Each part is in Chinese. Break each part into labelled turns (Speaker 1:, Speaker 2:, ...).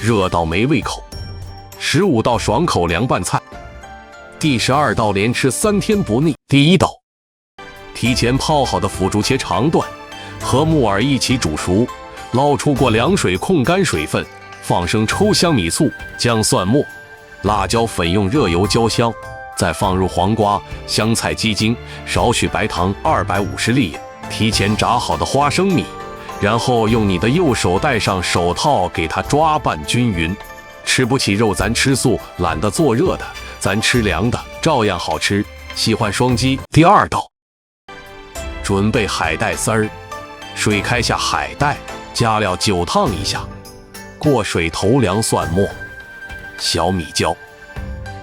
Speaker 1: 热到没胃口。15道爽口凉拌菜。第12道连吃3天不腻。第1道，提前泡好的腐竹切长段，和木耳一起煮熟，捞出过凉水控干水分，放生抽香米醋、姜蒜末、辣椒粉，用热油浇香，再放入黄瓜、香菜、鸡精，少许白糖250粒，提前炸好的花生米，然后用你的右手戴上手套给它抓拌均匀。吃不起肉咱吃素，懒得做热的咱吃凉的，照样好吃。喜欢双击。第2道，准备海带丝儿，水开下海带，加料久烫一下，过水投凉蒜末、小米椒、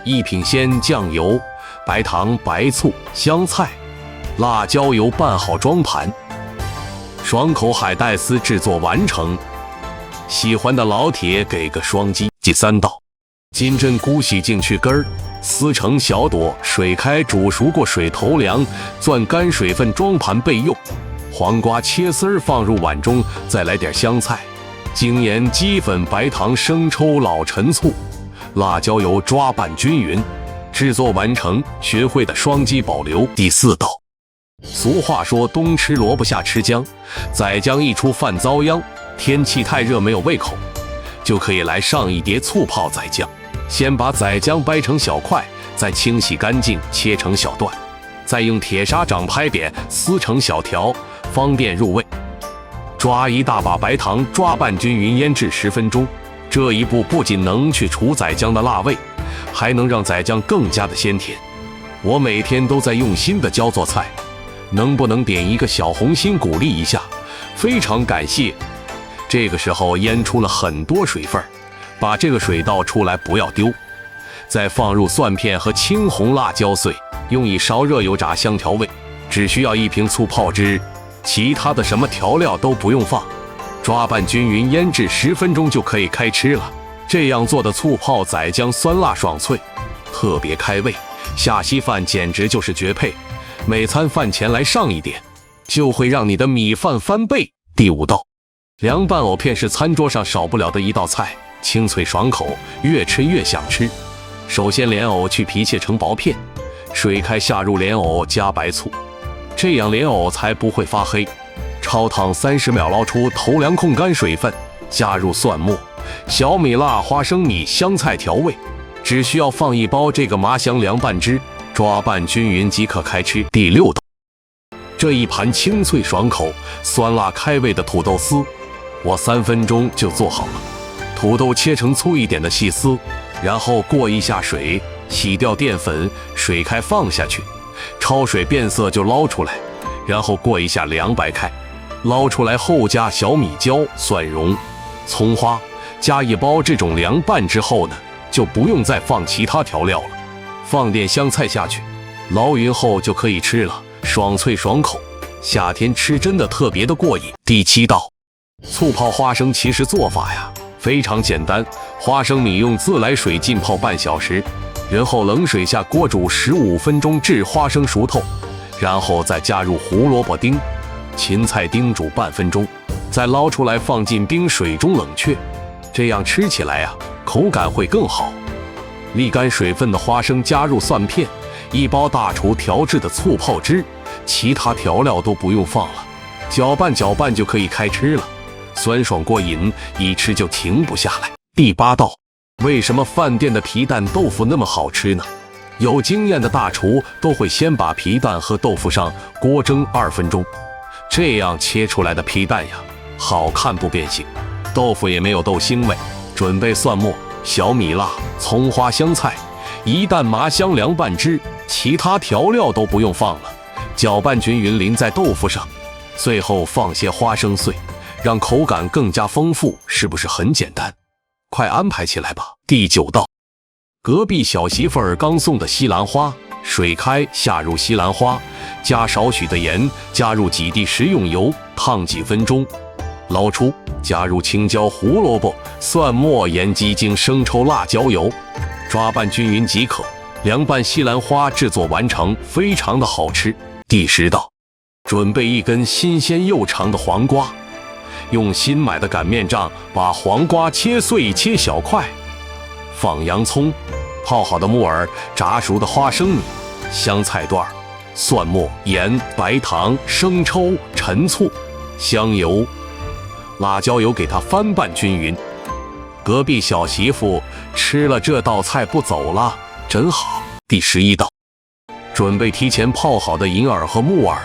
Speaker 1: 一品鲜酱油、白糖、白醋、香菜、辣椒油拌好装盘。爽口海带丝制作完成。喜欢的老铁给个双击。第3道，金针菇洗净去根儿，撕成小朵，水开煮熟过水投凉，攥干水分装盘备用。黄瓜切丝儿放入碗中，再来点香菜、精盐、鸡粉、白糖、生抽、老陈醋、辣椒油抓拌均匀。制作完成。学会的双击保留。第4道，俗话说冬吃萝卜夏吃姜，仔姜一出饭遭殃，天气太热没有胃口，就可以来上一碟醋泡仔姜。先把仔姜掰成小块，再清洗干净切成小段，再用铁砂掌拍扁撕成小条，方便入味。抓一大把白糖，抓拌均匀，腌制10分钟。这一步不仅能去除仔姜的辣味，还能让仔姜更加的鲜甜。我每天都在用心的教做菜，能不能点一个小红心鼓励一下？非常感谢。这个时候腌出了很多水分，把这个水倒出来，不要丢。再放入蒜片和青红辣椒碎，用一勺热油炸香调味。只需要1瓶醋泡汁，其他的什么调料都不用放。抓拌均匀，腌制10分钟就可以开吃了。这样做的醋泡仔姜酸辣爽脆，特别开胃，下稀饭简直就是绝配。每餐饭前来上一点，就会让你的米饭翻倍。第5道，凉拌藕片是餐桌上少不了的一道菜，清脆爽口，越吃越想吃。首先莲藕去皮切成薄片，水开下入莲藕加白醋，这样莲藕才不会发黑。焯烫30秒，捞出投凉控干水分，加入蒜末、小米辣、花生米、香菜调味。只需要放1包这个麻香凉拌汁，抓拌均匀即可开吃。第6道，这一盘清脆爽口、酸辣开胃的土豆丝，我3分钟就做好了。土豆切成粗一点的细丝，然后过一下水，洗掉淀粉，水开放下去，焯水变色就捞出来，然后过一下凉白开，捞出来后加小米椒、蒜蓉、葱花，加1包这种凉拌之后呢，就不用再放其他调料了，放点香菜下去，捞匀后就可以吃了，爽脆爽口，夏天吃真的特别的过瘾。第7道，醋泡花生，其实做法呀非常简单，花生米用自来水浸泡半小时，然后冷水下锅煮15分钟至花生熟透，然后再加入胡萝卜丁、芹菜丁煮半分钟，再捞出来放进冰水中冷却，这样吃起来呀口感会更好。沥干水分的花生加入蒜片，1包大厨调制的醋泡汁，其他调料都不用放了，搅拌搅拌就可以开吃了，酸爽过瘾，一吃就停不下来。第8道，为什么饭店的皮蛋豆腐那么好吃呢？有经验的大厨都会先把皮蛋和豆腐上锅蒸2分钟，这样切出来的皮蛋呀好看不变形，豆腐也没有豆腥味。准备蒜末、小米辣、葱花、香菜，一担麻香凉拌汁，其他调料都不用放了，搅拌均匀淋在豆腐上，最后放些花生碎，让口感更加丰富，是不是很简单？快安排起来吧。第9道，隔壁小媳妇儿刚送的西兰花，水开下入西兰花，加少许的盐，加入几滴食用油，烫几分钟，捞出，加入青椒、胡萝卜、蒜末、盐、鸡精、生抽、辣椒油，抓拌均匀即可。凉拌西兰花制作完成，非常的好吃。第10道，准备1根新鲜又长的黄瓜，用新买的擀面杖把黄瓜切碎切小块，放洋葱，泡好的木耳，炸熟的花生米，香菜段，蒜末、盐、白糖、生抽、陈醋、香油、辣椒油，给它翻拌均匀。隔壁小媳妇吃了这道菜不走了，真好。第11道，准备提前泡好的银耳和木耳，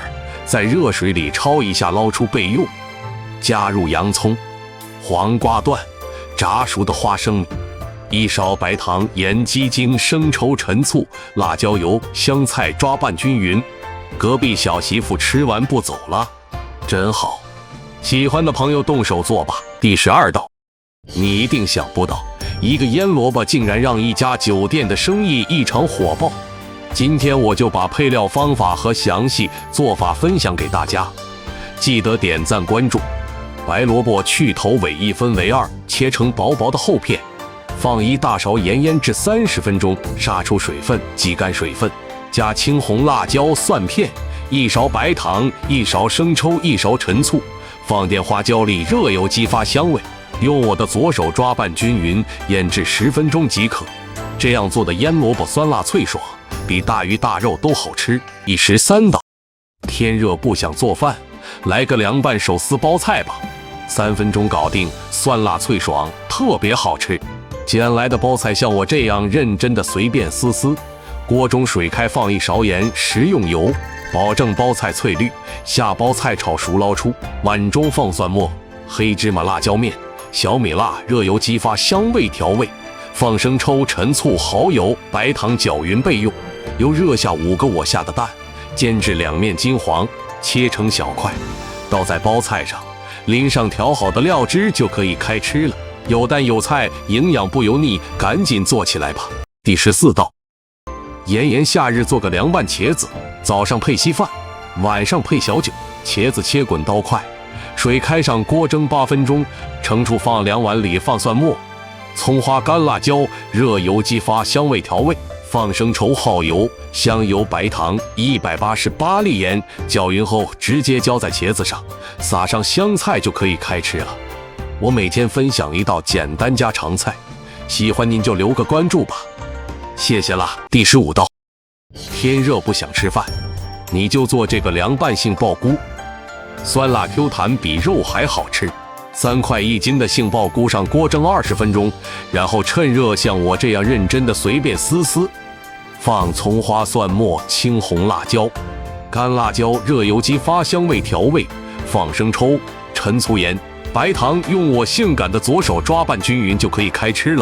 Speaker 1: 在热水里焯一下，捞出备用。加入洋葱、黄瓜段、炸熟的花生米，一勺白糖、盐、鸡精、生抽、陈醋、辣椒油、香菜，抓拌均匀。隔壁小媳妇吃完不走了，真好。喜欢的朋友动手做吧。第12道，你一定想不到，一个腌萝卜竟然让一家酒店的生意异常火爆。今天我就把配料方法和详细做法分享给大家，记得点赞关注。白萝卜去头尾一分为二，切成薄薄的厚片，放1大勺盐腌制30分钟，杀出水分，挤干水分，加青红辣椒、蒜片，1勺白糖，1勺生抽，1勺陈醋，放点花椒粒，热油激发香味，用我的左手抓拌均匀，腌制10分钟即可。这样做的腌萝卜酸辣脆爽，比大鱼大肉都好吃。第13道，天热不想做饭，来个凉拌手撕包菜吧，3分钟搞定，酸辣脆爽，特别好吃。捡来的包菜像我这样认真的随便撕撕，锅中水开，放1勺盐，食用油，保证包菜翠绿。下包菜炒熟捞出，碗中放蒜末、黑芝麻、辣椒面、小米辣，热油激发香味调味，放生抽、陈醋、蚝油、白糖搅匀备用。又热下5个我下的蛋，煎至两面金黄，切成小块，倒在包菜上，淋上调好的料汁，就可以开吃了。有蛋有菜，营养不油腻，赶紧做起来吧。第14道，炎炎夏日做个凉拌茄子，早上配稀饭，晚上配小酒。茄子切滚刀块，水开上锅蒸8分钟，盛出放2碗里，放蒜末、葱花、干辣椒，热油激发香味调味，放生抽、耗油、香油、白糖，188粒盐，搅匀后直接浇在茄子上，撒上香菜就可以开吃了。我每天分享一道简单家常菜，喜欢您就留个关注吧，谢谢啦。第15道，天热不想吃饭，你就做这个凉拌杏鲍菇，酸辣 Q 弹，比肉还好吃。3块1斤的杏鲍菇上锅蒸20分钟，然后趁热像我这样认真的随便撕撕，放葱花、蒜末、青红辣椒、干辣椒，热油激发香味调味，放生抽、陈醋、盐、白糖，用我性感的左手抓拌均匀就可以开吃了。